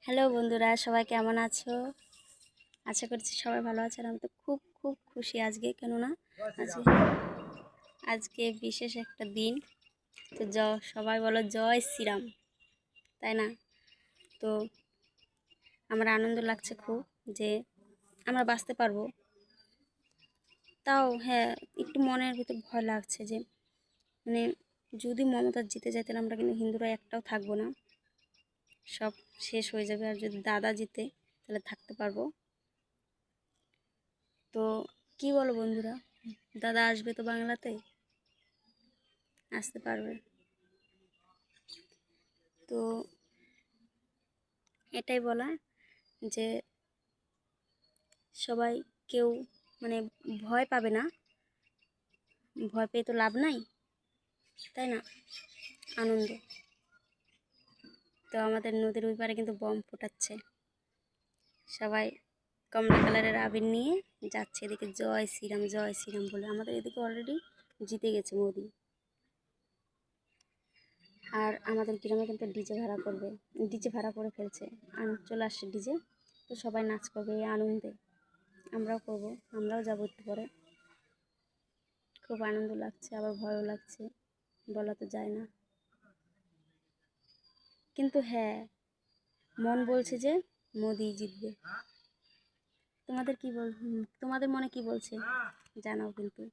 Hello বন্ধুরা, সবাই কেমন আছো? আশা করছি সবাই ভালো আছে। আর আমি তো খুব খুব খুশি আজকে, কেননা আজকে আজকে বিশেষ একটা দিন। তো সবাই বলো জয় শ্রীরাম, তাই না? তো আমার আনন্দ লাগছে খুব যে আমরা বাঁচতে পারবো। তাও হ্যাঁ, একটু মনের ভিতর ভয় লাগছে যে মানে যদি মমতা জিতে যায় তাহলে আমরা কিন্তু হিন্দুরা একটাও থাকবো না, সব শেষ হয়ে যাবে। আর যদি দাদা জিতে তাহলে থাকতে পারবো। তো কি বলো বন্ধুরা, দাদা আসবে তো বাংলাতে, আসতে পারবে। তো এটাই বলা যে সবাই কেউ মানে ভয় পাবে না, ভয় পেয়ে তো লাভ নাই, তাই না? আনন্দ। তো আমাদের নদীর ওই পারে কিন্তু বম ফোটাচ্ছে, সবাই কমলা কালারের আবির নিয়ে যাচ্ছে এদিকে জয় শ্রীরাম বলে। আমাদের এদিকে অলরেডি জিতে গেছে মোদি। আর আমাদের গ্রামে কিন্তু ডিজে ভাড়া করবে, ডিজে ভাড়া করে ফেলছে, চলে আসছে ডিজে। তো সবাই নাচ করবে এই আনন্দে, আমরাও করবো, আমরাও যাবো একটু পরে। খুব আনন্দ লাগছে, আবার ভয়ও লাগছে, বলা তো যায় না। কিন্তু হ্যাঁ, মন বলছে যে মোদি জিতবে। তোমাদের মনে কি বলছে জানাও কিন্তু।